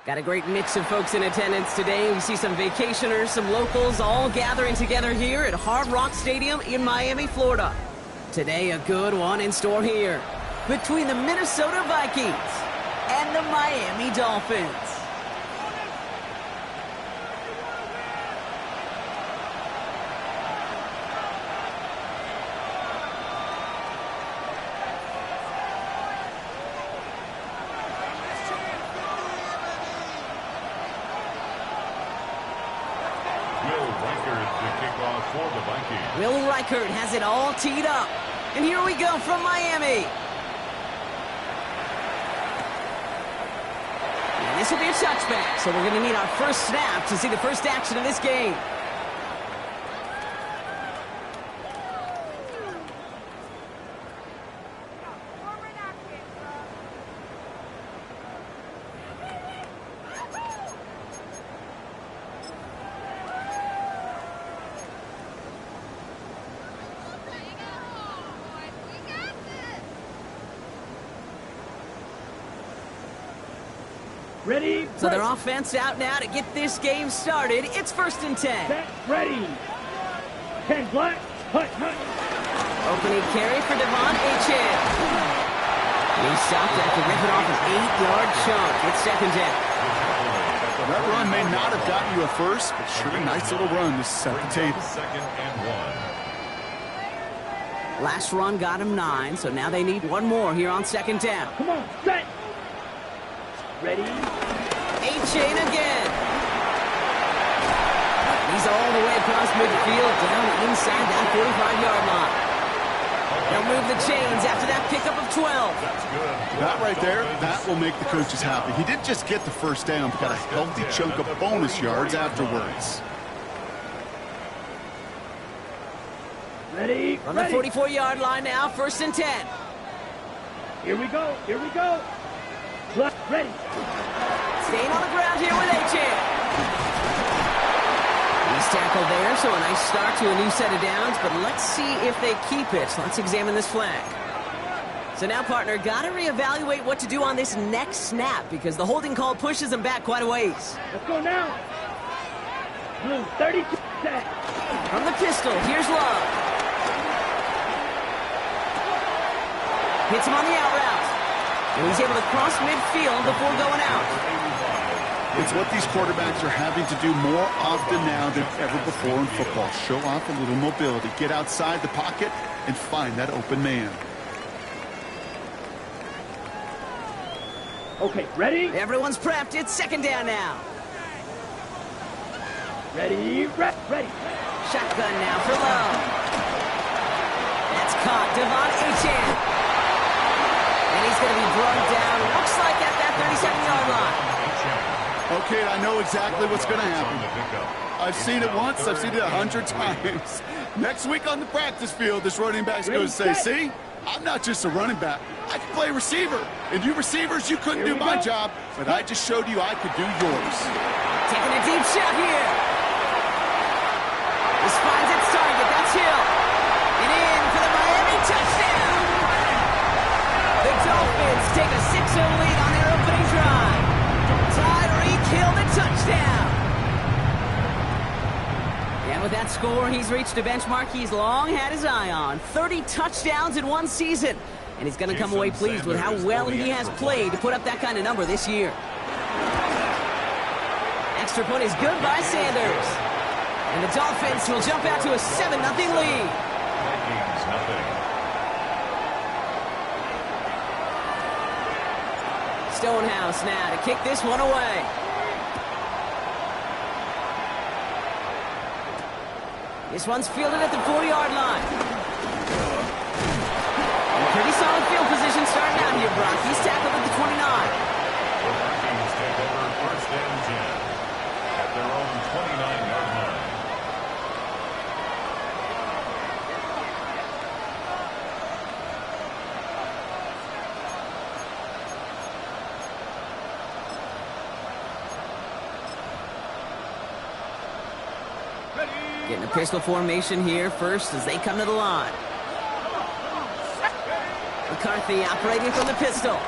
Got a great mix of folks in attendance today. We see some vacationers, some locals, all gathering together here at Hard Rock Stadium in Miami, Florida. Today, a good one in store here between the Minnesota Vikings and the Miami Dolphins. Will Reichert has it all teed up. And here we go from Miami. And this will be a touchback, so we're going to need our first snap to see the first action of this game. Ready? So their offense out now to get this game started. It's 1st and 10. Set, ready. 10 black. Hut. Opening carry for Devon Achane. He stopped after ripping off an 8-yard chunk. It's 2nd down. That run may not have gotten you a first, but sure a nice little run to set the table. 2nd and 1. Last run got him 9, so now they need one more here on 2nd down. Come on, set. Ready? Achane again. He's all the way across midfield, down inside that 45-yard line. They'll move the chains after that pickup of 12. That's good. That right there, that will make the coaches happy. He didn't just get the first down, but got a healthy chunk of bonus yards afterwards. Ready? On the 44-yard line now, 1st and 10. Here we go. Left, ready. Staying on the ground here with Achane. He's tackled there, so a nice start to a new set of downs, but let's see if they keep it. Let's examine this flag. So now, partner, got to reevaluate what to do on this next snap because the holding call pushes them back quite a ways. Let's go now. Blue, 32 set. From the pistol, here's Love. Hits him on the out route. And he's able to cross midfield before going out. It's what these quarterbacks are having to do more often now than ever before in football. Show off a little mobility. Get outside the pocket and find that open man. Okay, ready? Everyone's prepped. It's 2nd down now. Ready? Ready. Shotgun now for Love. That's caught. Devon Achane. And he's going to be brought down, looks like at that 37-yard line. Okay, I know exactly what's going to happen. I've seen it once, I've seen it 100 times. Next week on the practice field, this running back's going to say, see, I'm not just a running back. I can play receiver. And you receivers, you couldn't do my job, but I just showed you I could do yours. Taking a deep shot here. This finds its target. That's Hill. And in for the Miami touchdown. The Dolphins take a 6-0 lead on their opening drive. Tyreek Hill, the touchdown. And with that score, he's reached a benchmark he's long had his eye on. 30 touchdowns in one season. And he's going to come away pleased with how well he has played to put up that kind of number this year. Extra point is good by Sanders. And the Dolphins will jump out to a 7-0 lead. Vikings, nothing. Stonehouse now to kick this one away. This one's fielded at the 40-yard line. And pretty solid field position starting out here, Brock. He's tackled at the 29. The Vikings take over 1st and 10 at their own 29-yard line. Getting a pistol formation here first as they come to the line. McCarthy operating from the pistol.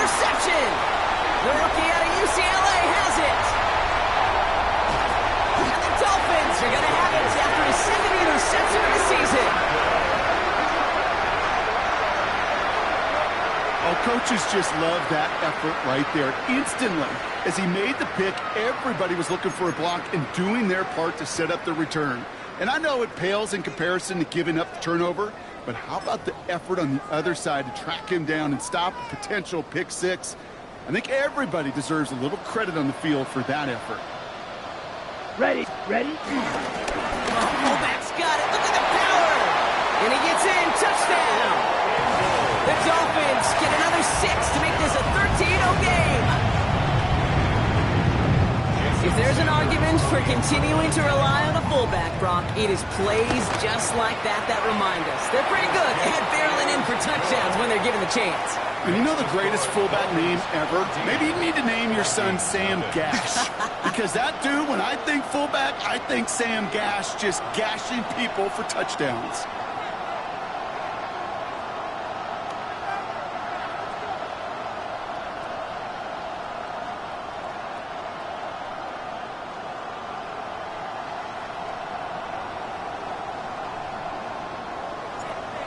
interception. The rookie out of UCLA has it. And the Dolphins are going to have it after his second interception of the season. Oh, coaches just love that effort right there. Instantly, as he made the pick, everybody was looking for a block and doing their part to set up the return. And I know it pales in comparison to giving up the turnover, but how about the effort on the other side to track him down and stop a potential pick six? I think everybody deserves a little credit on the field for that effort. Ready. Fullback's got it. Look at the power. And he gets in. Touchdown. The Dolphins get another 6 to make this a 13-0 game. If there's an argument for continuing to rely on a fullback, Brock, it is plays just like that remind us. They're pretty good at barreling in for touchdowns when they're given the chance. And you know the greatest fullback name ever? Maybe you need to name your son Sam Gash. Because that dude, when I think fullback, I think Sam Gash just gashing people for touchdowns.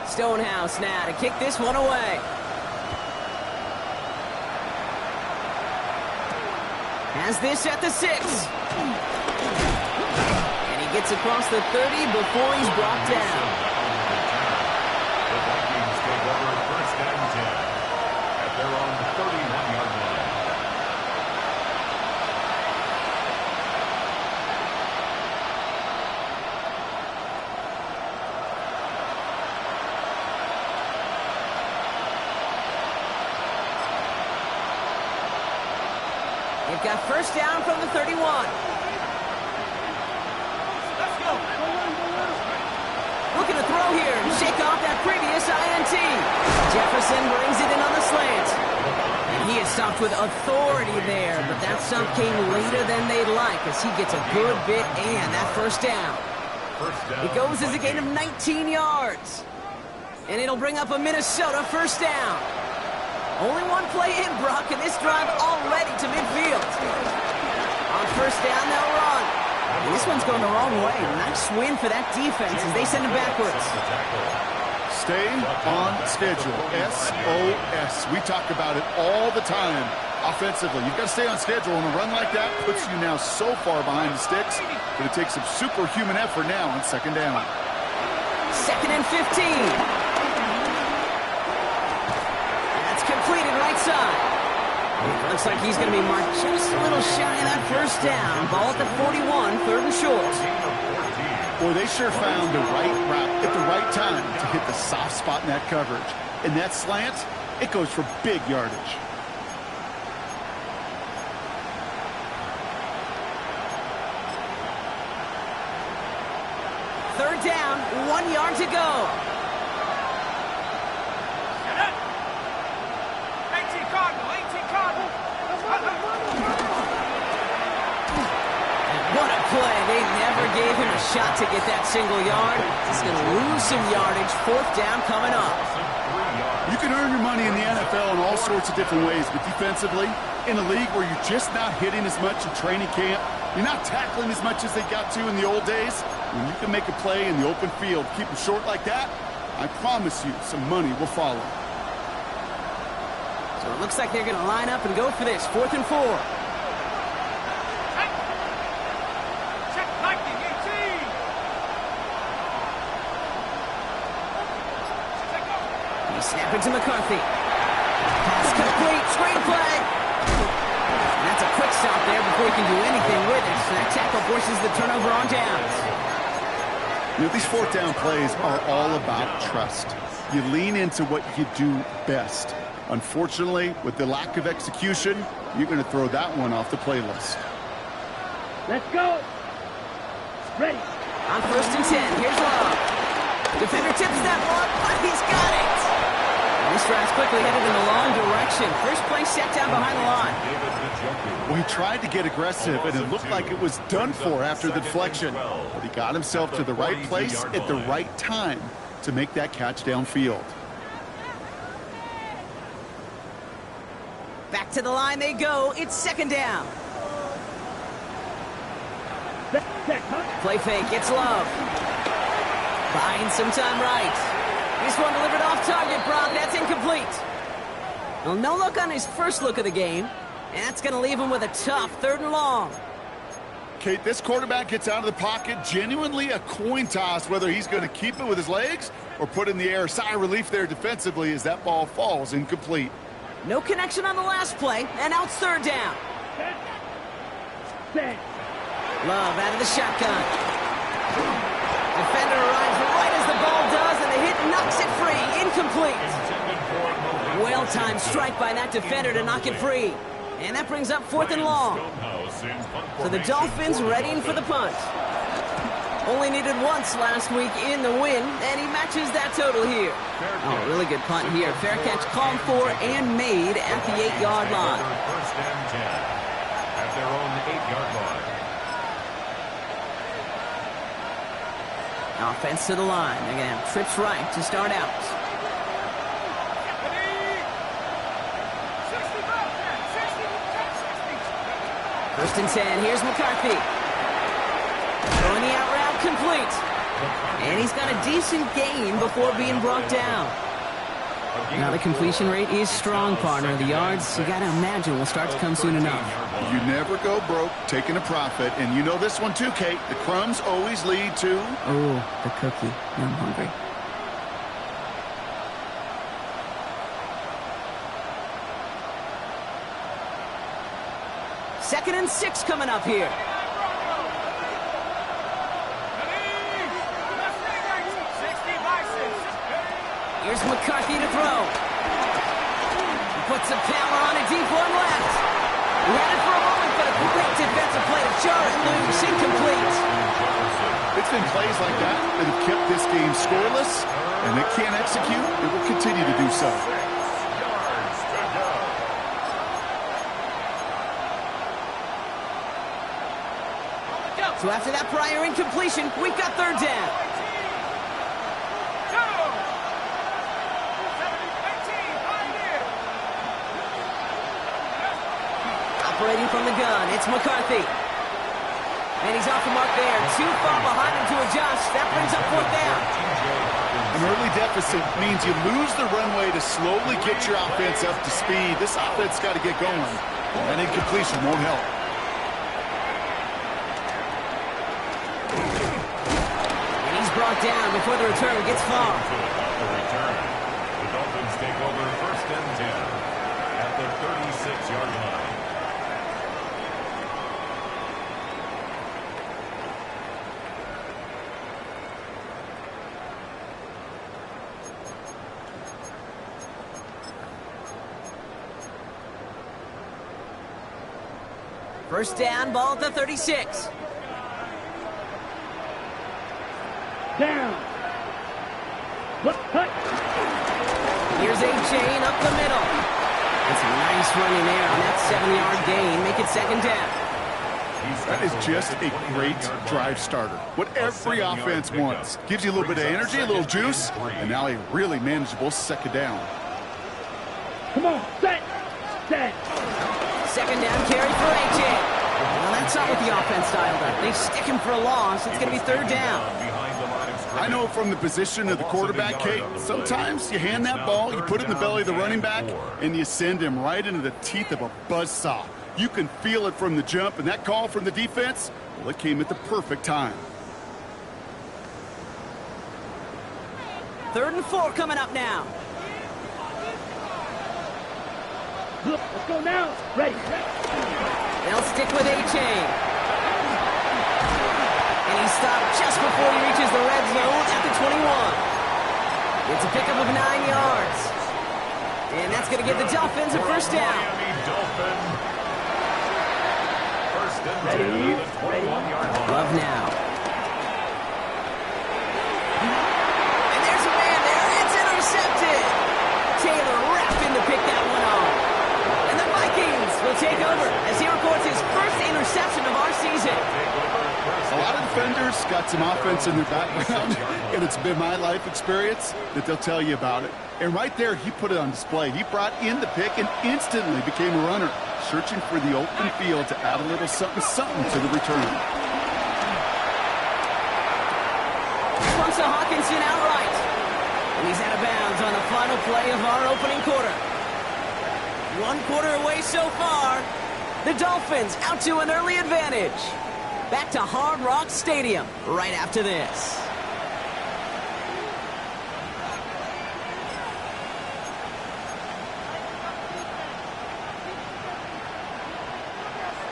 Stonehouse now to kick this one away. Has this at the 6. And he gets across the 30 before he's brought down. The Vikings take over first and 10 at their own 31-yard line. They've got first down from the 31. Let's go. Looking to throw here and shake off that previous INT. Jefferson brings it in on the slant. And he is stopped with authority there, but that stop came later than they'd like as he gets a good bit and that first down. It goes as a gain of 19 yards. And it'll bring up a Minnesota first down. Only one play in, Brock, and this drive already to midfield. On first down, they'll run. And this one's going the wrong way. Nice win for that defense as they send it backwards. Stay on schedule. SOS. We talk about it all the time offensively. You've got to stay on schedule, and a run like that puts you now so far behind the sticks that it takes some superhuman effort now on second down. Second and 15. Completed right side. Looks like he's going to be marked just a little shy of that first down. Ball at the 41, third and short. Boy, they sure found the right route at the right time to hit the soft spot in that coverage. And that slant, it goes for big yardage. Third down, 1 yard to go. What a play. They never gave him a shot to get that single yard. He's going to lose some yardage. Fourth down coming up. You can earn your money in the NFL in all sorts of different ways, but defensively, in a league where you're just not hitting as much in training camp, you're not tackling as much as they got to in the old days, when you can make a play in the open field, keep them short like that, I promise you some money will follow. So it looks like they're going to line up and go for this. 4th and 4. Snap it to McCarthy. Pass complete. Screen play. And that's a quick stop there before he can do anything with it. So that tackle forces the turnover on downs. You know, these fourth down plays are all about trust. You lean into what you do best. Unfortunately, with the lack of execution, you're going to throw that one off the playlist. Let's go. Ready. On first and 10, here's Love. Defender tips that one, but he's got it. This drive's quickly headed in the long direction. First play set down behind the line. Well, he tried to get aggressive, and it looked like it was done for after the deflection. But he got himself to the right place at the right time to make that catch downfield. Back to the line they go. It's second down. Play fake. It's Love. Buying some time right. This one delivered off target, Brock. That's incomplete. Well, no look on his first look of the game. And that's going to leave him with a tough 3rd and long. Kate, this quarterback gets out of the pocket, genuinely a coin toss whether he's going to keep it with his legs or put in the air. Sigh of relief there defensively as that ball falls incomplete. No connection on the last play, and now it's 3rd down. Love out of the shotgun. Defender arrives right as the ball does, and the hit knocks it free. Incomplete. Well-timed strike by that defender to knock it free. And that brings up 4th and long. So the Dolphins readying for the punt. Only needed once last week in the win, and he matches that total here. Oh, really good punt here. Fair catch called for and made at the 8-yard line. First and 10 at their own 8-yard line. Offense to the line. They're going to have trips right to start out. First and 10. Here's McCarthy. Throwing the out route complete. And he's got a decent gain before being brought down. Now the completion rate is strong, partner. The yards, you got to imagine, will start to come soon enough. You never go broke taking a profit. And you know this one too, Kate. The crumbs always lead to... Oh, the cookie. Now I'm hungry. Second and 6 coming up here. Here's McCarthy to throw. He puts some power on a deep one left. He had it for a moment, but a great defensive play to jar it loose. Incomplete. It's been plays like that that have kept this game scoreless, and they can't execute. It will continue to do so. So after that prior incompletion, we've got 3rd down. Operating from the gun, it's McCarthy. And he's off the mark there. Too far behind him to adjust. That brings up 4th down. An early deficit means you lose the runway to slowly get your offense up to speed. This offense got to get going. An incompletion won't help. Brought down before the return gets far. The Dolphins take over 1st and 10 at the 36-yard line. First down, ball at the 36. Down. Here's A-Chain up the middle. That's a nice running there on that 7-yard gain. Make it 2nd down. That is just a great drive starter. What every offense wants. Gives you a little bit of energy, a little juice, and now a really manageable 2nd down. Come on, set. 2nd down carry for A-Chain. Well, that's not what the offense dialed up. They stick him for a loss. It's going to be 3rd down. I know from the position of the quarterback, Kate, sometimes you hand that ball, you put it in the belly of the running back, and you send him right into the teeth of a buzzsaw. You can feel it from the jump, and that call from the defense, well, it came at the perfect time. 3rd and 4 coming up now. Let's go now. Ready. They'll stick with A-Chain. And he stopped just before he reaches the red zone at the 21. It's a pickup of 9 yards. And that's going to give the Dolphins a 1st down. First and 10 at the 21-yard line. Love now. And there's a man there. It's intercepted. Taylor wrapped in to pick that one off. And the Vikings will take over as he records his first interception of our season. A lot of defenders got some offense in their background, and it's been my life experience that they'll tell you about it. And right there, he put it on display. He brought in the pick and instantly became a runner, searching for the open field to add a little something to the return. Bunts to Hawkinson outright. And he's out of bounds on the final play of our opening quarter. 1 quarter away so far. The Dolphins out to an early advantage. Back to Hard Rock Stadium right after this.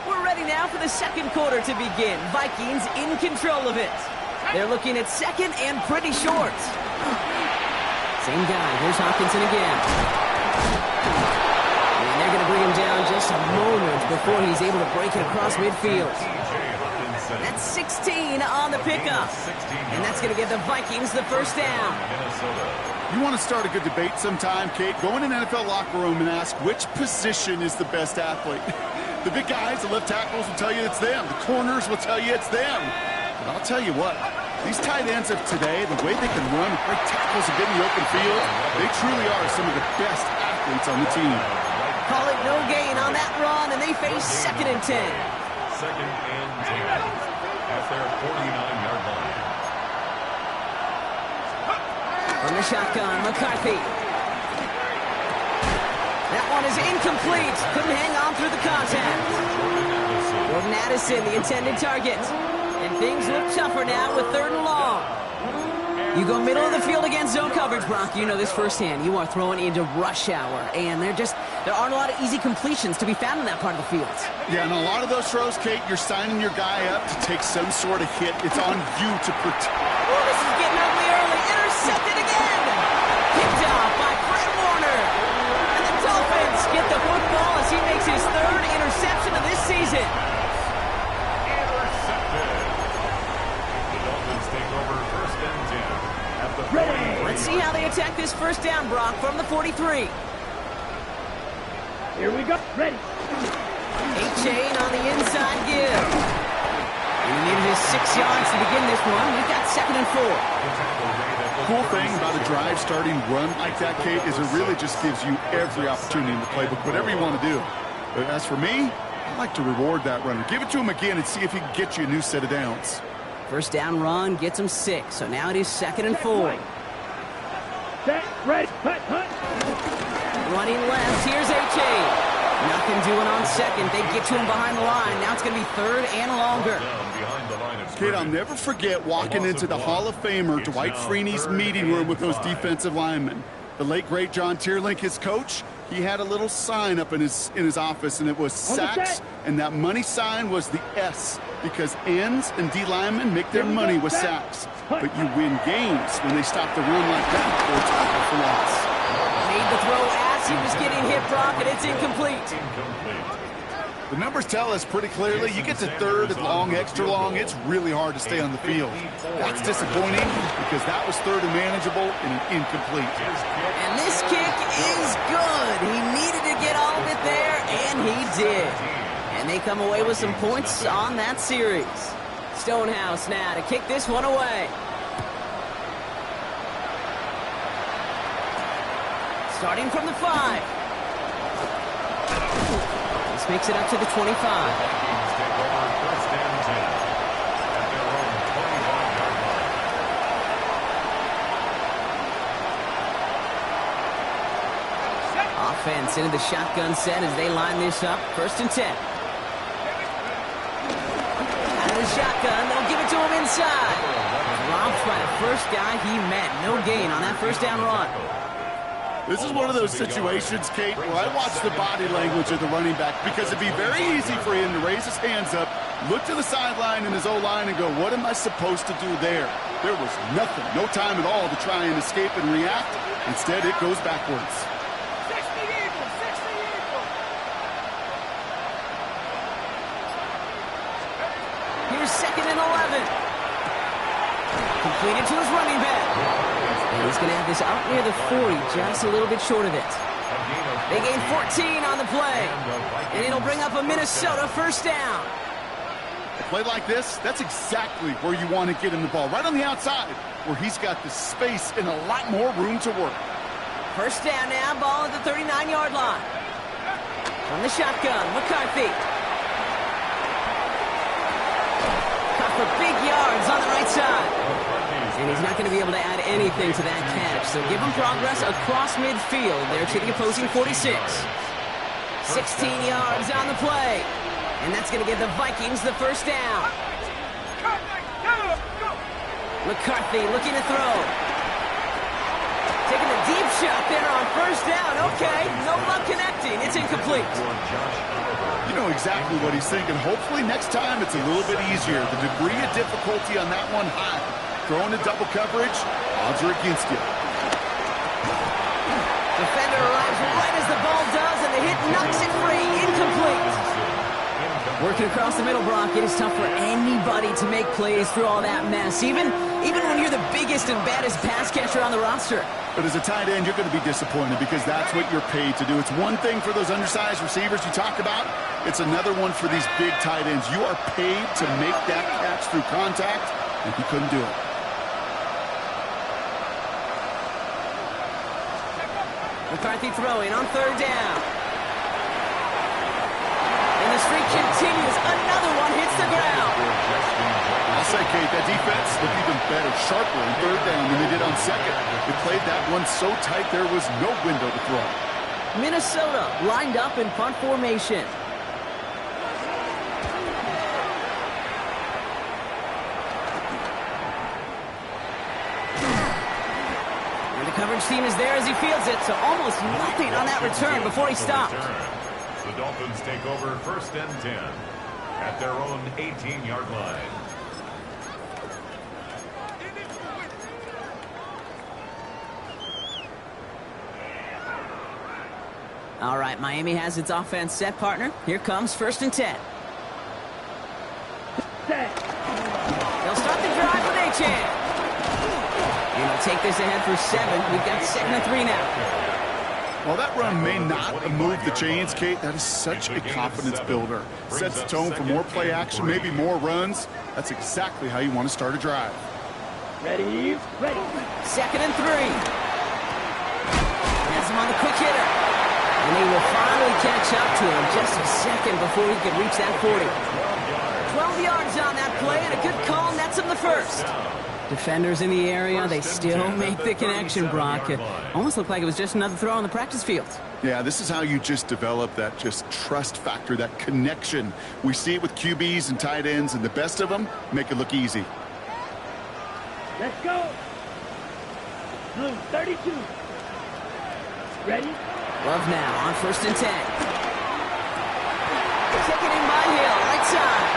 We're ready now for the second quarter to begin. Vikings in control of it. They're looking at second and pretty short. Same guy. Here's Hawkinson again. And they're going to bring him down just a moment before he's able to break it across midfield. That's 16 on the pickup. And that's going to give the Vikings the first down. You want to start a good debate sometime, Kate? Go in an NFL locker room and ask which position is the best athlete. The big guys, the left tackles will tell you it's them. The corners will tell you it's them. But I'll tell you what, these tight ends of today, the way they can run, break tackles and get in the open field, they truly are some of the best athletes on the team. Call it no gain on that run, and they face 2nd and 10. 2nd and 10 at their 49-yard line. From the shotgun, McCarthy. That one is incomplete. Couldn't hang on through the contact. Jordan Addison, the intended target. And things look tougher now with 3rd and long. You go middle of the field against zone coverage, Brock. You know this firsthand. You are throwing into rush hour, and there aren't a lot of easy completions to be found in that part of the field. Yeah, and a lot of those throws, Kate, you're signing your guy up to take some sort of hit. It's on you to protect. Oh, this is getting ugly early. Intercepted again. Picked off by Fred Warner. And the Dolphins get the football as he makes his 3rd interception of this season. Let's see how they attack this first down, Brock, from the 43. Here we go. Ready. 8-chain on the inside give. And he needed his 6 yards to begin this one. We've got 2nd and 4. Cool thing about a drive starting run like that, Kate, is it really just gives you every opportunity in the playbook, whatever you want to do. But as for me, I like to reward that runner. Give it to him again and see if he can get you a new set of downs. First down run gets him 6, so now it is 2nd and 4. Set, ready, punt. Running left, here's A-chain. Nothing doing on 2nd. They get to him behind the line. Now it's going to be 3rd and longer. Kate, I'll never forget walking into the Hall of Famer Dwight Freeney's meeting room with those defensive linemen. The late, great John Tierlink, his coach, he had a little sign up in his office, and it was sacks, and that money sign was the S, because ends and D linemen make their money with sacks. But you win games when they stop the run like that or tackle for loss. Made the throw as he was getting hit, Brock, and it's incomplete. The numbers tell us pretty clearly, you get to 3rd and long, extra long, it's really hard to stay on the field. That's disappointing because that was 3rd and manageable and an incomplete. And this kick is good. He needed to get all of it there, and he did. And they come away with some points on that series. Stonehouse now to kick this one away. Starting from the 5. This makes it up to the 25. Offense into the shotgun set as they line this up. 1st and 10. Out of the shotgun, they'll give it to him inside. Robbed by the first guy he met. No gain on that first down run. This is one of those situations, Kate, where I watch the body language of the running back because it'd be very easy for him to raise his hands up, look to the sideline in his O-line and go, what am I supposed to do there? There was nothing, no time at all to try and escape and react. Instead, it goes backwards. Here's 2nd and 11. Completed to his running back. And he's going to have this out near the 40, just a little bit short of it. They gain 14 on the play. And it'll bring up a Minnesota first down. A play like this, that's exactly where you want to get him the ball. Right on the outside, where he's got the space and a lot more room to work. First down now, ball at the 39-yard line. From the shotgun, McCarthy. Caught for big yards on the right side. And he's not going to be able to add anything to that catch. So give him progress across midfield there to the opposing 46. 16 yards on the play. And that's going to give the Vikings the first down. McCarthy looking to throw. Taking a deep shot there on first down. Okay, no luck connecting. It's incomplete. You know exactly what he's thinking. Hopefully next time it's a little bit easier. The degree of difficulty on that one high. Throwing to double coverage, odds are against you. Defender arrives right as the ball does, and the hit knocks it free. Incomplete. Working across the middle, Brock, it is tough for anybody to make plays through all that mess, even when you're the biggest and baddest pass catcher on the roster. But as a tight end, you're going to be disappointed because that's what you're paid to do. It's one thing for those undersized receivers you talk about. It's another one for these big tight ends. You are paid to make that catch through contact, and he couldn't do it. McCarthy throwing on third down. And the streak continues. Another one hits the ground. I'll say, Kate, that defense looked even better, sharper on third down than they did on second. They played that one so tight there was no window to throw. Minnesota lined up in punt formation. Coverage team is there as he fields it, so almost nothing on that return before he stopped. The Dolphins take over first and 10 at their own 18-yard line. All right, Miami has its offense set, partner. Here comes first and 10. They'll start the drive with Achane. And he'll take this ahead for 7. We've got 2nd and 3 now. While that run may not move the chains, Kate, that is such a confidence builder. Sets the tone for more play action, maybe more runs. That's exactly how you want to start a drive. Ready. 2nd and 3. Has him on the quick hitter. And he will finally catch up to him just a second before he can reach that 40. 12 yards on that play, and a good call nets him the first. Defenders in the area, they still make the connection, Brock. It almost looked like it was just another throw on the practice field. Yeah, this is how you just develop that just trust factor, that connection. We see it with QBs and tight ends, and the best of them make it look easy. Let's go. Blue 32. Ready? Love now on first and 10. Taken in by Hill, right side.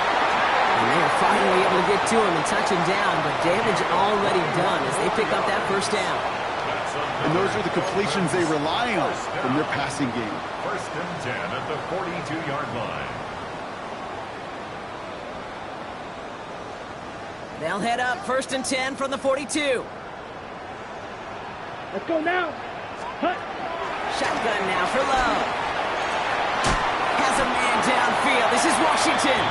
And they are finally able to get to him and touch him down, but damage already done as they pick up that first down. And those are the completions they rely on from their passing game. First and 10 at the 42-yard line. They'll head up first and 10 from the 42. Let's go now. Hut. Shotgun now for Love. Has a man downfield. This is Washington.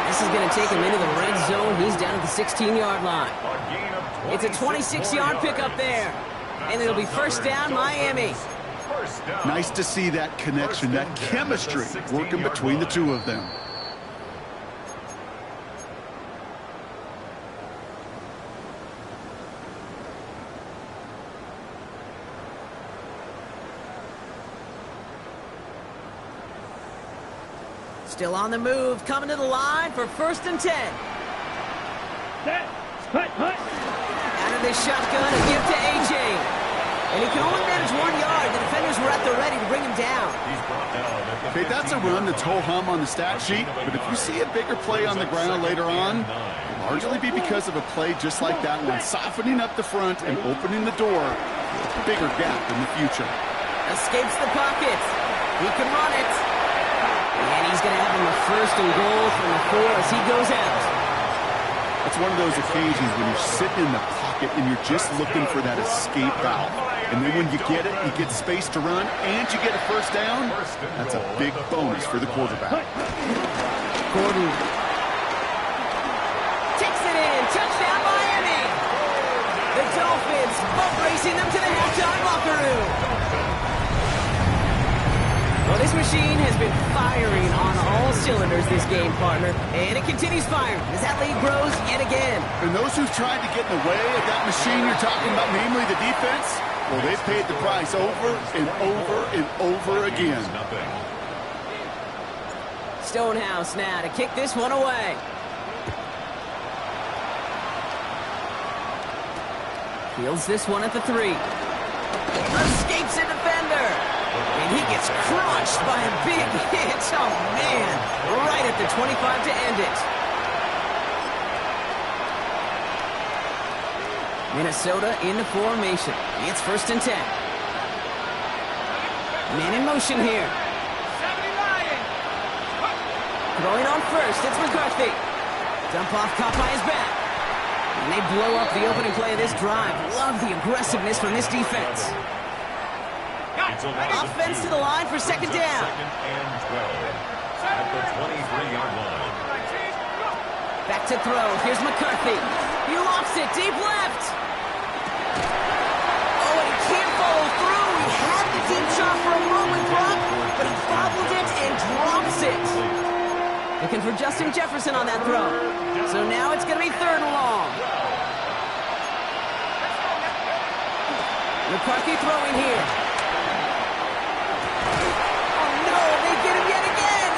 This is going to take him into the red zone. He's down at the 16-yard line. It's a 26-yard pickup there. And it'll be first down, Miami. Nice to see that connection, that chemistry working between the two of them. Still on the move, coming to the line for first and 10. Set. Hut. Out of this shotgun, a give to AJ. And he can only manage 1 yard. The defenders were at the ready to bring him down. Okay, that's a run that's ho-hum on the stat sheet, but if you see a bigger play on the ground later on, it'll largely be because of a play just like that one, softening up the front and opening the door for a bigger gap in the future. Escapes the pocket. He can run it. And he's going to have him a first and goal from the 4 as he goes out. It's one of those occasions when you're sitting in the pocket and you're just looking for that escape valve. And then when you get it, you get space to run, and you get a first down. That's a big bonus for the quarterback. Gordon This machine has been firing on all cylinders this game, partner. And it continues firing as that lead grows yet again. And those who've tried to get in the way of that machine you're talking about, namely the defense, well, they've paid the price over and over and over again. Stonehouse now to kick this one away. Fields this one at the 3. Escapes a defender. And he gets crushed by a big hit. Oh, man. Right at the 25 to end it. Minnesota into formation. It's 1st and 10. Man in motion here. Throwing on first, it's McCarthy. Dump off caught by his back. And they blow up the opening play of this drive. Love the aggressiveness from this defense. Offense to the line for 2nd down. 2nd and 12 at the 23-yard line. Back to throw. Here's McCarthy. He lofts it deep left. Oh, and he can't follow through. He had the deep shot for a moment, Brock, but he bobbled it and drops it. Looking for Justin Jefferson on that throw. So now it's going to be 3rd and long. McCarthy throwing here. Oh, no, they get him yet again.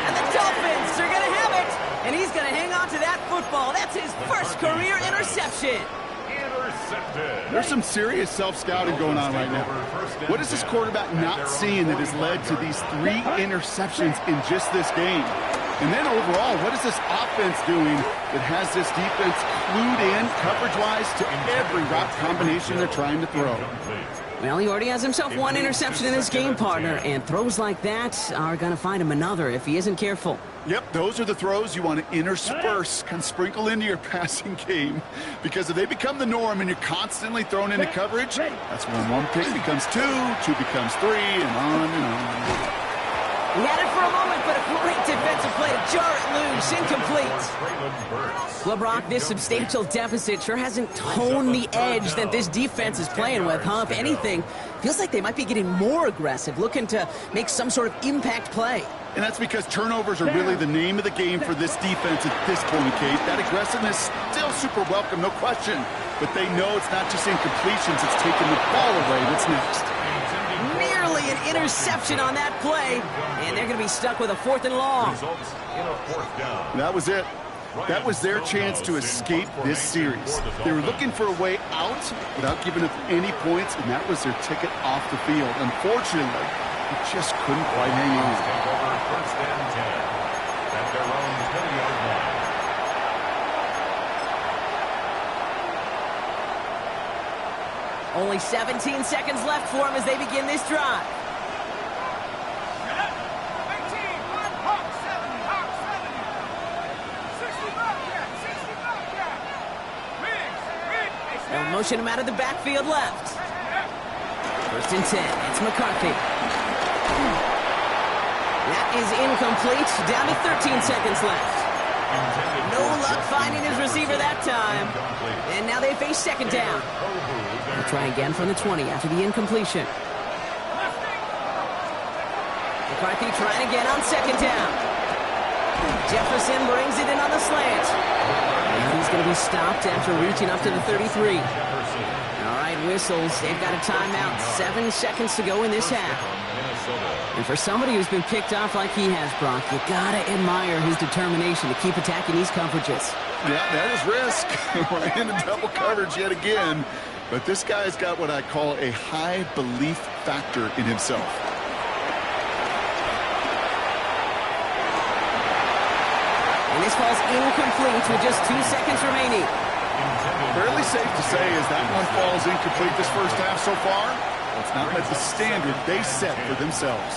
And the Dolphins are going to have it. And he's going to hang on to that football. That's his first career interception. There's some serious self-scouting going on right now. What is this quarterback not seeing that has led to these 3 interceptions in just this game? And then overall, what is this offense doing that has this defense clued in coverage-wise to every route combination they're trying to throw? Well, he already has himself 1 interception in this game, partner, and throws like that are going to find him another if he isn't careful. Yep, those are the throws you want to intersperse, can sprinkle into your passing game, because if they become the norm and you're constantly thrown into coverage, that's when 1 pick becomes 2, 2 becomes 3, and on and on. He had it for a moment, but a great defensive play to jar it loose. Incomplete. Well, Brock, this substantial deficit sure hasn't toned the edge that this defense is playing with, huh? If anything, feels like they might be getting more aggressive, looking to make some sort of impact play. And that's because turnovers are really the name of the game for this defense at this point, Kate. That aggressiveness still super welcome, no question. But they know it's not just incompletions, it's taking the ball away that's next. Nearly an interception on that play, and they're going to be stuck with a 4th and long. That was it. That was their chance to escape this series. They were looking for a way out without giving up any points, and that was their ticket off the field. Unfortunately, they just couldn't quite hang on. 1st and 10 at their own 20-yard line. Only 17 seconds left for him as they begin this drive. They'll motion him out of the backfield left. 1st and 10. It's McCarthy. That is incomplete. Down to 13 seconds left. No luck finding his receiver that time. And now they face 2nd down. They'll try again from the 20 after the incompletion. McCarthy trying again on 2nd down. Jefferson brings it in on the slant. And he's going to be stopped after reaching up to the 33. All right, whistles. They've got a timeout. 7 seconds to go in this half. And for somebody who's been picked off like he has, Brock, you gotta admire his determination to keep attacking these coverages. Yeah, that is risk. We're into double coverage yet again. But this guy's got what I call a high belief factor in himself. And this falls incomplete with just 2 seconds remaining. Fairly safe to say as that one falls incomplete this first half so far. Let's not let the standard they set for themselves.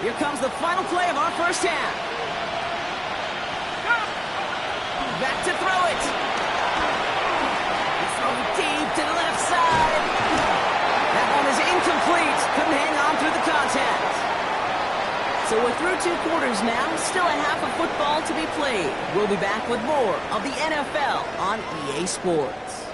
Here comes the final play of our first half. Back to throw it. Throw deep to the left side. That one is incomplete. Couldn't hang on through the contact. So we're through 2 quarters now. Still a half of football to be played. We'll be back with more of the NFL on EA Sports.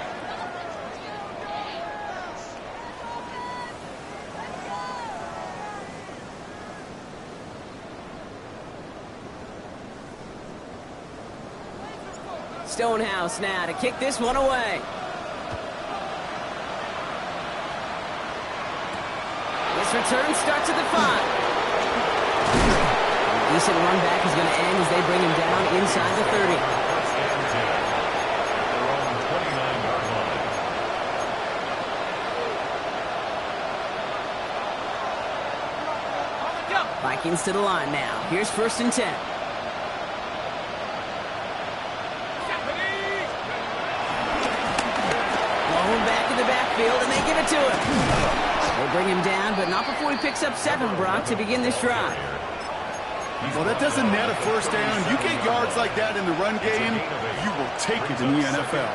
Stonehouse now to kick this one away. This return starts at the 5. Decent run back is going to end as they bring him down inside the 30. First and 10. They're on the 29-yard line. Vikings to the line now. Here's 1st and 10. Blown back in the backfield, and they give it to him. They bring him down, but not before he picks up 7, Brock, to begin this drive. Well, that doesn't net a first down. You get yards like that in the run game, you will take it in the NFL.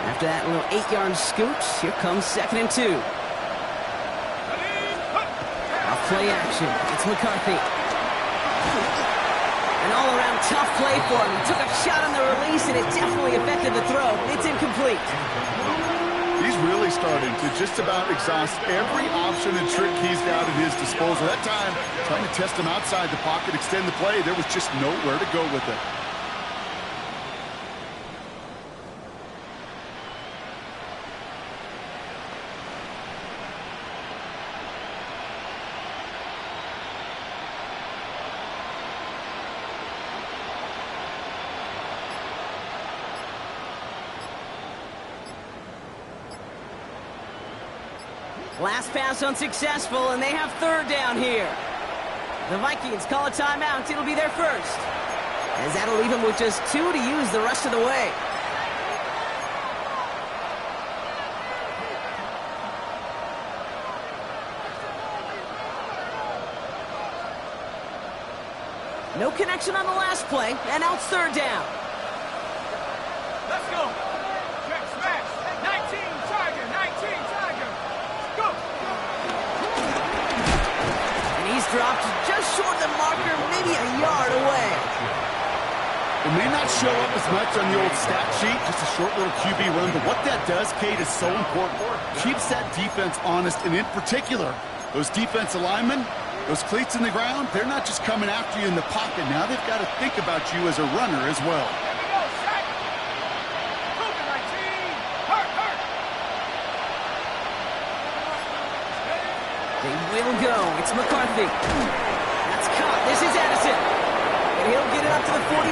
After that little 8-yard scooch, here comes 2nd and 2. Off play action. It's McCarthy. An all-around tough play for him. He took a shot on the release, and it definitely affected the throw. It's incomplete. He's really starting to just about exhaust every option and trick he's got at his disposal. That time, trying to test him outside the pocket, extend the play, there was just nowhere to go with it. Last pass unsuccessful, and they have 3rd down here. The Vikings call a timeout. It'll be their first, as that'll leave them with just 2 to use the rest of the way. No connection on the last play, and now it's 3rd down. Let's go. Check smash. 19 Tiger. 19 Tiger. Go. And he's dropped just short of the marker, maybe a yard away. It may not show up as much on the old stat sheet, just a short little QB run, but what that does, Kate, is so important. Keeps that defense honest, and in particular, those defensive linemen, those cleats in the ground, they're not just coming after you in the pocket. Now they've got to think about you as a runner as well. Here we go. Sack. Cougar 19. Hurt, hurt. They will go. It's McCarthy. That's caught. This is Addison. And he'll get it up to the 44.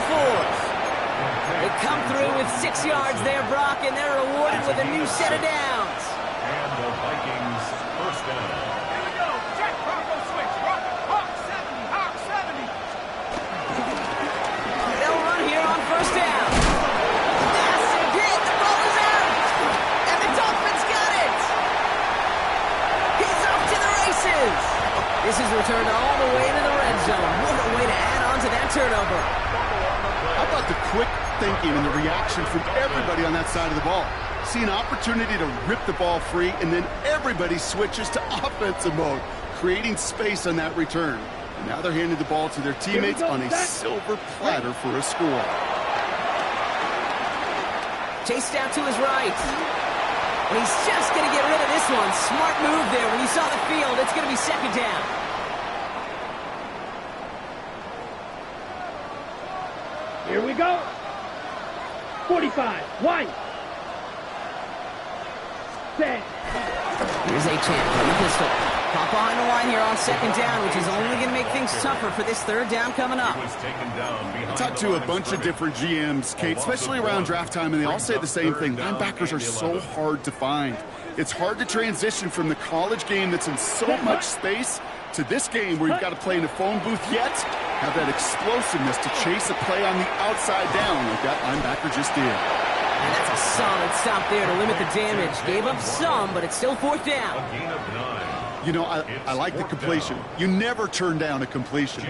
They come through with 6 yards there, Brock, and they're rewarded with a new set of downs. And the Vikings first down. Here we go. Check Bronco switch. Hawk 70. Hawk 70. They'll run here on 1st down. Massive hit. The ball is out. And the Dolphins got it. He's off to the races. This is returned all the way to the red zone. What a way to add on to that turnover. How about the quick thinking and the reaction from everybody on that side of the ball? See an opportunity to rip the ball free, and then everybody switches to offensive mode, creating space on that return. And now they're handing the ball to their teammates on a silver platter for a score. Chased out to his right. And he's just going to get rid of this one. Smart move there. When you saw the field, it's going to be 2nd down. Here we go. 45. White. 10. Here's a champ from the pistol. Pop behind the line here on 2nd down, which is only going to make things tougher for this 3rd down coming up. Was taken down behind I talked to a bunch of different GMs, Kate, especially around draft time, and they all say the same thing. Linebackers are so hard to find. It's hard to transition from the college game that's in so much space to this game where you've got to play in a phone booth, yet have that explosiveness to chase a play on the outside down like that linebacker just did. And that's a solid stop there to limit the damage. Gave up some, but it's still 4th down. a gain of 9. You know, I like the completion. You never turn down a completion.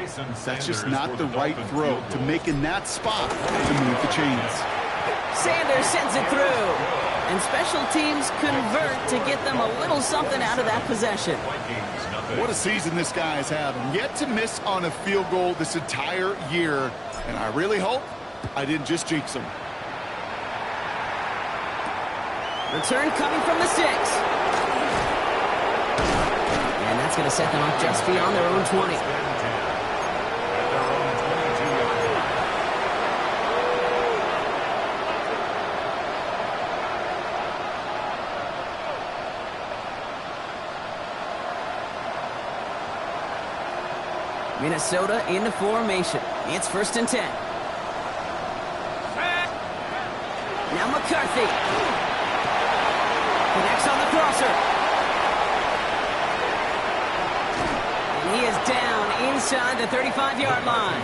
That's just not the right throw to make in that spot to move the chains. Sanders sends it through. And special teams convert to get them a little something out of that possession. Vikings nothing. What a season this guy is having. Yet to miss on a field goal this entire year. And I really hope I didn't just jinx him. Return coming from the 6. And that's going to set them up just beyond their own 20. Minnesota into formation. It's 1st and 10. Now McCarthy. Connects on the crosser. And he is down inside the 35-yard line.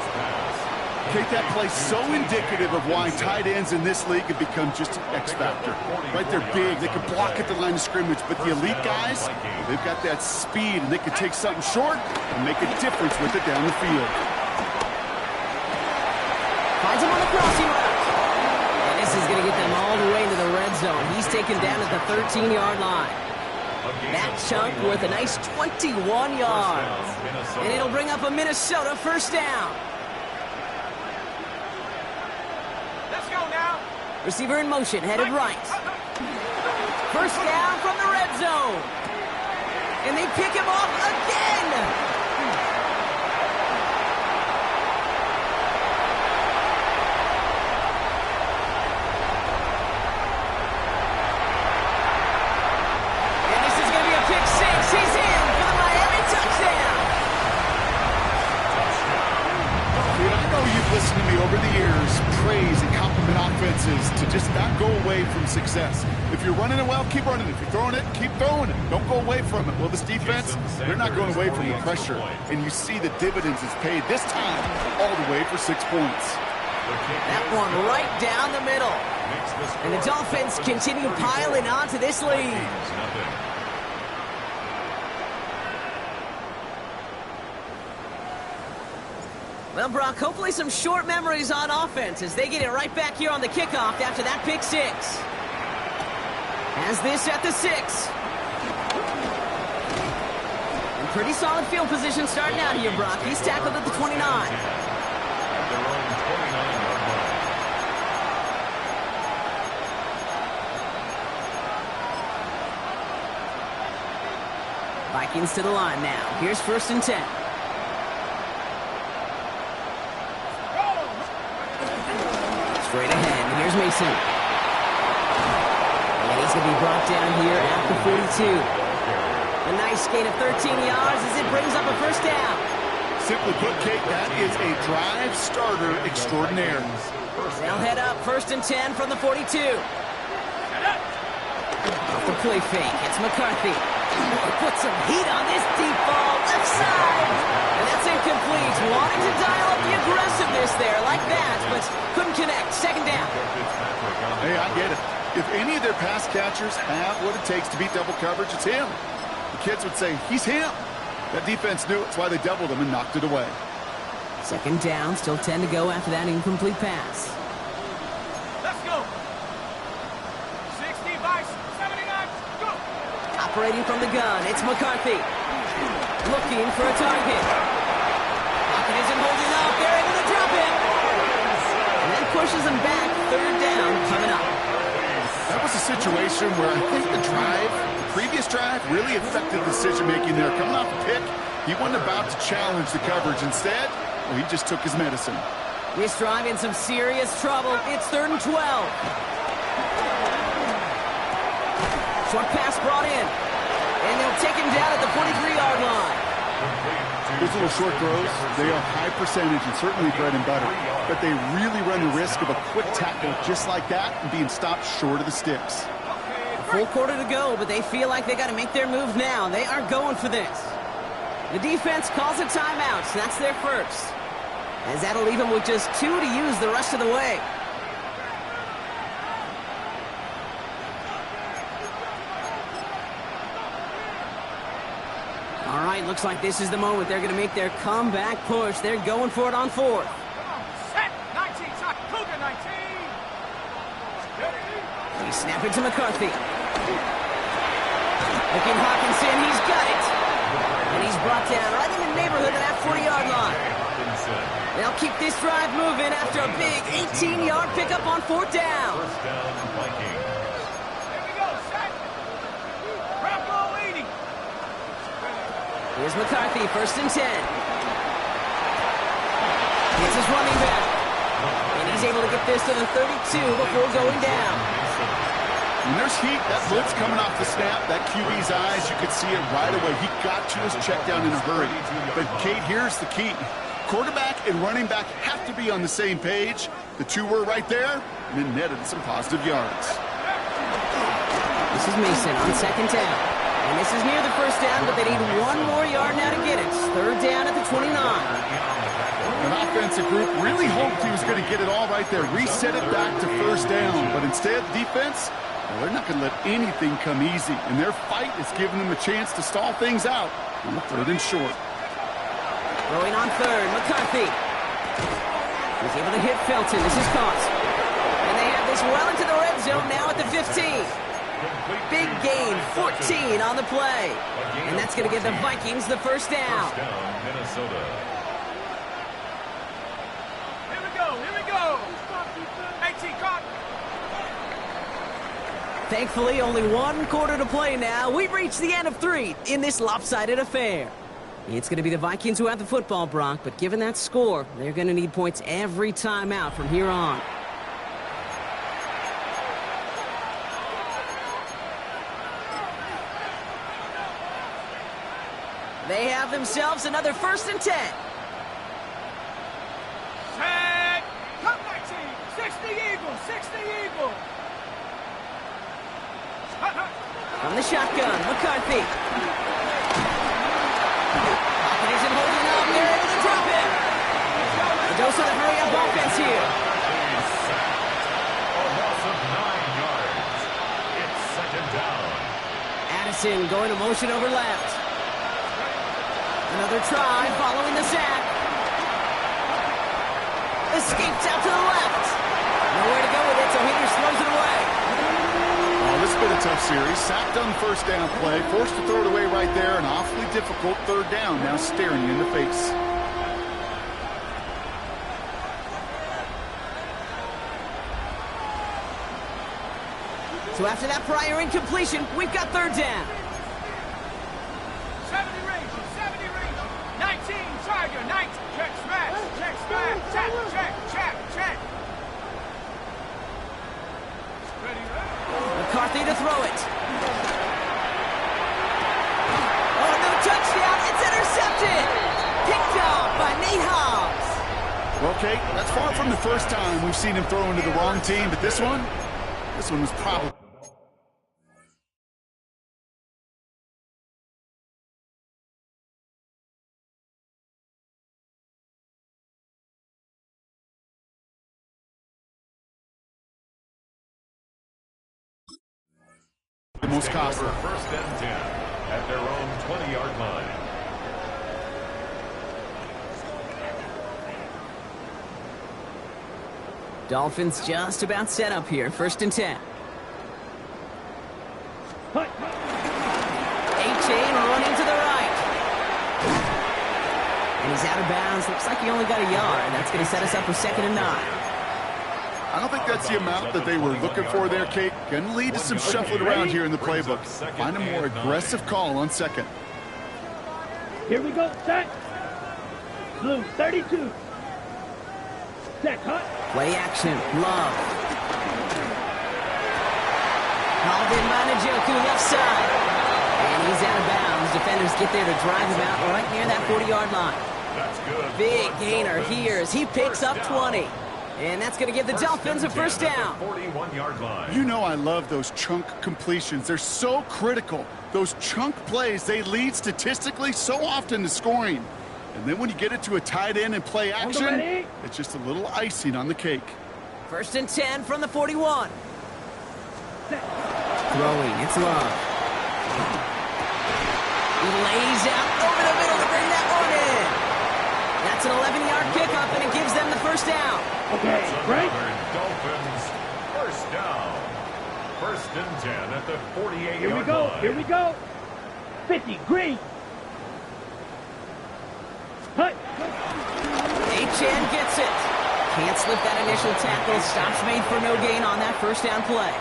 Kate, that play so indicative of why tight ends in this league have become just an X factor. Right, they're big, they can block at the line of scrimmage, but the elite guys, they've got that speed, and they can take something short and make a difference with it down the field. Finds him on the crossing route. And this is going to get them all the way into the red zone. He's taken down at the 13-yard line. That chunk worth a nice 21 yards. And it'll bring up a Minnesota 1st down. Receiver in motion, headed right. 1st down from the red zone. And they pick him off again. And this is going to be a pick 6. He's in for the Miami touchdown. Dude, I know you've listened to me over the years, praise and compliment offenses to just not go away from success. If you're running it well, keep running it. If you're throwing it, keep throwing it. Don't go away from it. Well, this defense, they're not going away from the pressure. And you see the dividends it's paid this time all the way for 6 points. That one right down the middle. And the Dolphins continue piling on to this lead. Well, Brock, hopefully some short memories on offense as they get it right back here on the kickoff after that pick 6. Has this at the 6. And pretty solid field position starting out here, Brock. He's tackled at the 29. Vikings to the line now. Here's 1st and 10. Straight ahead. Here's Mason. And he's going to be brought down here at the 42. A nice gain of 13 yards as it brings up a 1st down. Simply put, Kate, that is a drive starter extraordinaire. They'll head up 1st and 10 from the 42. Off the play fake. It's McCarthy. Put some heat on this deep ball. Left side. And that's incomplete. Wanting to dial up the aggressiveness there like that, but couldn't connect. 2nd down. Hey, I get it. If any of their pass catchers have what it takes to beat double coverage, it's him. The kids would say, he's him. That defense knew it. That's why they doubled him and knocked it away. 2nd down. Still 10 to go after that incomplete pass. Let's go. 60 by 79. Go. Operating from the gun, it's McCarthy. Looking for a target. Pocket isn't holding up. They're able to drop him. And then pushes him back. 3rd down coming up. That was a situation where I think the previous drive, really affected decision-making there. Coming off a pick, he wasn't about to challenge the coverage. Instead, well, he just took his medicine. This drive in some serious trouble. It's 3rd and 12. Short pass brought in. And they'll take him down at the 23-yard line. Those little short throws, they are high percentage and certainly bread and butter. But they really run the risk of a quick tackle just like that and being stopped short of the sticks. Full quarter to go, but they feel like they got to make their move now. They are going for this. The defense calls a timeout, so that's their 1st. As that'll leave them with just 2 to use the rest of the way. All right, looks like this is the moment. They're going to make their comeback push. They're going for it on 4th. Set. 19. Shot. Cougar 19. He snapped it to McCarthy. Looking Hawkinson, he's got it. And he's brought down right in the neighborhood of that 40-yard line. They'll keep this drive moving after a big 18-yard pickup on 4th down. Here we go. Set. Bravo 80. Here's McCarthy, 1st and 10. It's his running back. And he's able to get this to the 32 before going down. When there's heat, that blitz coming off the snap, that QB's eyes, you could see it right away. He got to his check down in a hurry. But, Kate, here's the key. Quarterback and running back have to be on the same page. The two were right there, and it netted some positive yards. This is Mason on second down. And this is near the first down, but they need one more yard now to get it. Third down at the 29. An offensive group really hoped he was going to get it all right there, reset it back to first down. But instead, defense, well, they're not going to let anything come easy. And their fight is giving them a chance to stall things out on the third and short. Throwing on third, McCarthy. He's able to hit Felton. This is caught. And they have this well into the red zone now at the 15. Big gain, 14 on the play. And that's going to give the Vikings the first down. Minnesota. Here we go. 18, cut. Thankfully, only one quarter to play now. We've reached the end of 3 in this lopsided affair. It's going to be the Vikings who have the football, Brock, but given that score, they're going to need points every time out from here on. They have themselves another 1st and 10. Set. Cut my team. 60 Eagles. 60 Eagles. From the shotgun, McCarthy. Pocket isn't holding up. They're able to drop it. The dose of the hurry-up offense here. A loss of 9 yards. It's second down. Addison going to motion over left. Another try following the sack. Escapes out to the left. Nowhere to go with it, so Peters throws it away. Oh, this has been a tough series. Sacked on the first down play, forced to throw it away right there. An awfully difficult third down now staring you in the face. So after that prior incompletion, we've got third down. 70 range. 19, Tiger, 19. Check, smash, check. Ready. McCarthy to throw it. Oh, no touchdown. It's intercepted. Picked off by Nate Hobbs. Well, Kate, that's far from the first time we've seen him throw into the wrong team, but this one was probably... the most costly. First and 10 at their own 20-yard line. Dolphins just about set up here. 1st and 10. A-Chain running to the right. And he's out of bounds. Looks like he only got a yard. That's going to set us up for 2nd and 9. I don't think that's the amount that they were looking for there, Kate. Going to lead to some shuffling around here in the playbook. Find a more aggressive call on 2nd. Here we go, set. Blue, 32. Set, cut. Play action. Love. Called in by Njoku, left side. And he's out of bounds. Defenders get there to drive him out right near that 40-yard line. That's good. Big gainer here as he picks up 20. And that's going to give the Dolphins a first down. 41-yard line. You know I love those chunk completions. They're so critical. Those chunk plays, they lead statistically so often to scoring. And then when you get it to a tight end and play action, it's just a little icing on the cake. 1st and 10 from the 41. Throwing, it's Love. He lays out over the middle to bring that one in. That's an 11-yard pickup, and it gives them the first down. Okay, right? Dolphins, first down. 1st and 10 at the 48-yard line. Here we go. 50, green. Hut. H-Chan gets it. Can't slip that initial tackle. Stops made for no gain on that first down play.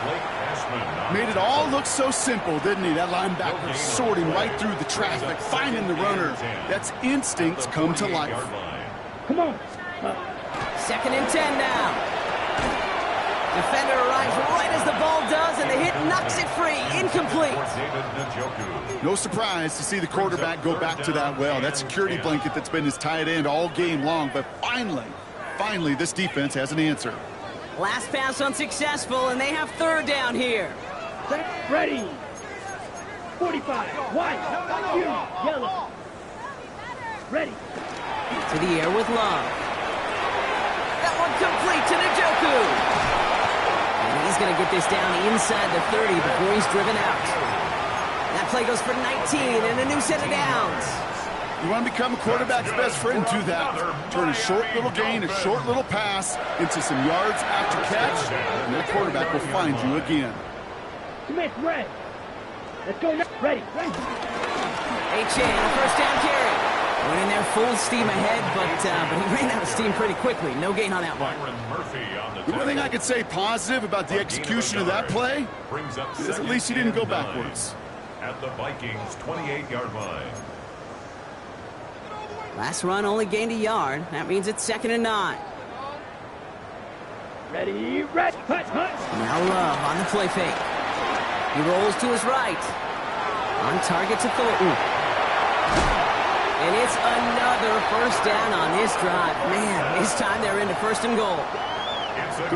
Made it all look so simple, didn't he? That linebacker sorting right through the traffic, finding the runner. That's instincts come to life. Come on. 2nd and 10 now. Defender arrives right as the ball does, and the hit knocks it free. Incomplete. No surprise to see the quarterback go back to that well. That security blanket that's been his tight end all game long. But finally, this defense has an answer. Last pass unsuccessful, and they have third down here. Ready. 45. White. Yellow. Ready. To the air with Love. That one complete to Njoku. And he's going to get this down inside the 30 before he's driven out. That play goes for 19 and a new set of downs. You want to become a quarterback's best friend, do that. Turn a short little gain, a short little pass into some yards after catch, and the quarterback will find you again. Smith, red. Let's go now. Ready. Achane, first down carry. Went in there full steam ahead, but he ran out of steam pretty quickly. No gain on that one. The one thing I could say positive about the execution of that play is at least he didn't go backwards. At the Vikings' 28-yard line. Last run only gained a yard. That means it's 2nd and 9. Ready, red. Hut. Now Love on the play fake. He rolls to his right. On target to Thornton. And it's another first down on this drive. Man, this time they're into 1st and goal.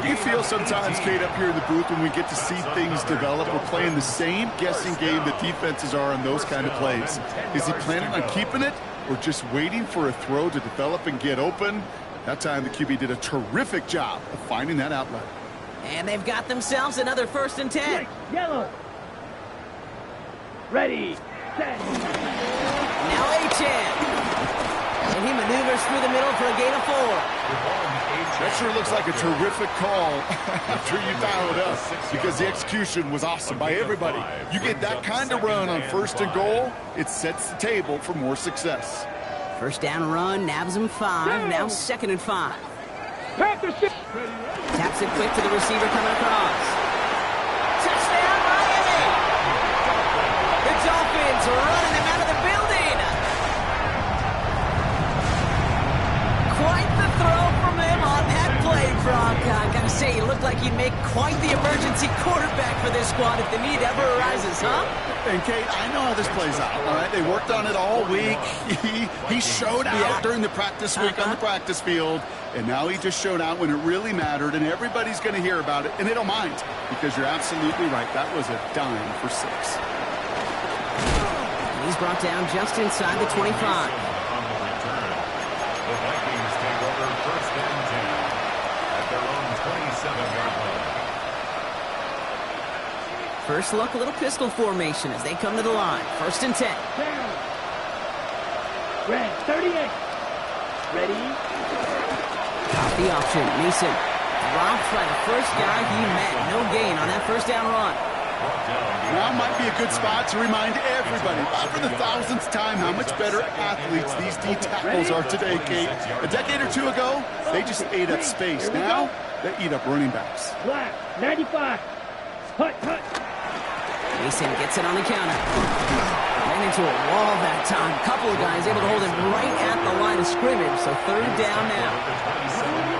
Do you feel sometimes, Kate, up here in the booth when we get to see things develop? We're playing the same guessing game that defenses are on those kind of plays. Is he planning on keeping it or just waiting for a throw to develop and get open? That time the QB did a terrific job of finding that outlet. And they've got themselves another 1st and 10. Yellow. Ready. Set. Now Achane. And he maneuvers through the middle for a gain of 4. That sure looks like a terrific call after you dial it up, because the execution was awesome by everybody. You get that kind of run on 1st and goal, it sets the table for more success. First down run, nabs him 5, now 2nd and 5. Taps it quick to the receiver coming across. Touchdown, Miami! The Dolphins are running them out of the building. Quite the throw from him on that play, Brock. I gotta say, he looked like he'd make quite the emergency quarterback for this squad if the need ever arises, huh? And Kate, I know how this plays out, all right? They worked on it all week. He showed out during the practice week on the practice field, and now he just showed out when it really mattered, and everybody's going to hear about it, and they don't mind, because you're absolutely right. That was a dime for 6. And he's brought down just inside the 25. On the return, the Vikings take over 1st and 10 at their own 27-yard line. First look, a little pistol formation as they come to the line. 1st and 10. Down. Red. 38. Ready. Off the option, Mason. Dropped by the first guy he met. No gain on that first down run. Now might be a good spot to remind everybody, for the 1000th time, how much better athletes these D tackles are today, Kate. A decade or two ago, they just ate up space. Now, they eat up running backs. Black. 95. Hut. Mason gets it on the counter. Ran into a wall that time. Couple of guys able to hold him right at the line of scrimmage. So 3rd down now.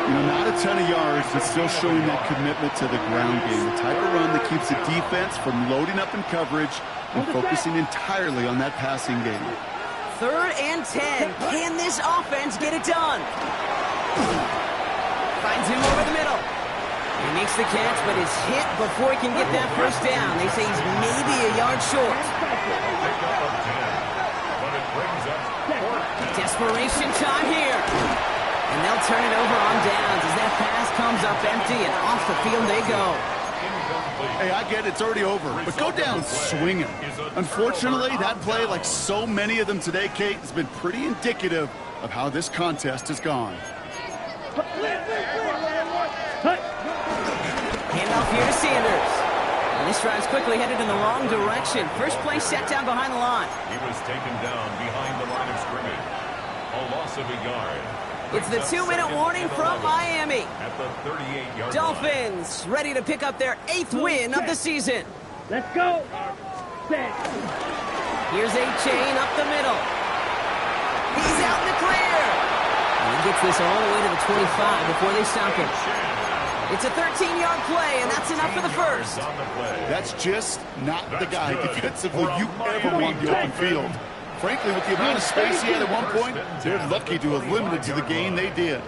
You know, not a ton of yards, but still showing that commitment to the ground game. The type of run that keeps the defense from loading up in coverage and focusing entirely on that passing game. 3rd and 10. Can this offense get it done? Finds him over the middle. He makes the catch, but is hit before he can get that first down. They say he's maybe a yard short. Desperation time here. And they'll turn it over on downs as that pass comes up empty, and off the field they go. Hey, I get it, it's already over, but go down swinging. Unfortunately, that play, like so many of them today, Kate, has been pretty indicative of how this contest has gone. Handoff here to Sanders. And this drive's quickly headed in the wrong direction. First play set down behind the line. He was taken down behind the line of scrimmage. A loss of a yard. It's the 2-minute warning from Miami. At the 38-yard Dolphins ready to pick up their 8th win of the season. Let's go. Set. Here's Achane up the middle. He's out in the clear. And he gets this all the way to the 25 before they stop him. It's a 13-yard play, and that's enough for the first. On the play. That's just not the That's guy good defensively for a you ever Miami want the open Dolphin. field. Frankly, with the amount of space he had at one point, they're lucky to have limited to the gain they did.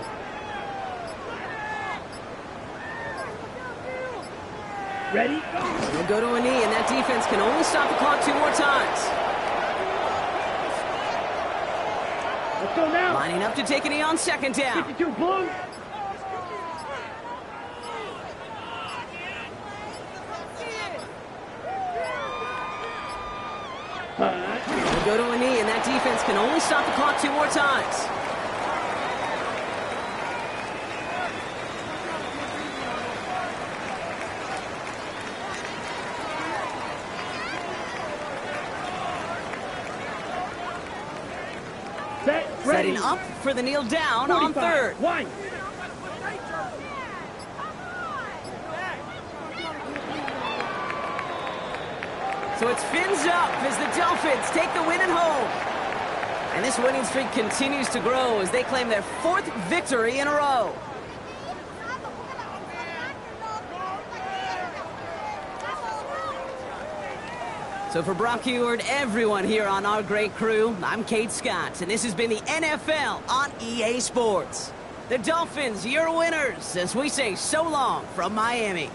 Ready? We'll go to a knee, and that defense can only stop the clock 2 more times. Let's go now. Lining up to take a knee on second down. 52 blue. We'll go to a knee, and that defense can only stop the clock 2 more times. Set. Ready. Setting up for the kneel down on 45. third. One. So it's fins up as the Dolphins take the win at home. And this winning streak continues to grow as they claim their 4th victory in a row. So for Brock Eward, everyone here on our great crew, I'm Kate Scott, and this has been the NFL on EA Sports. The Dolphins, your winners, as we say so long from Miami.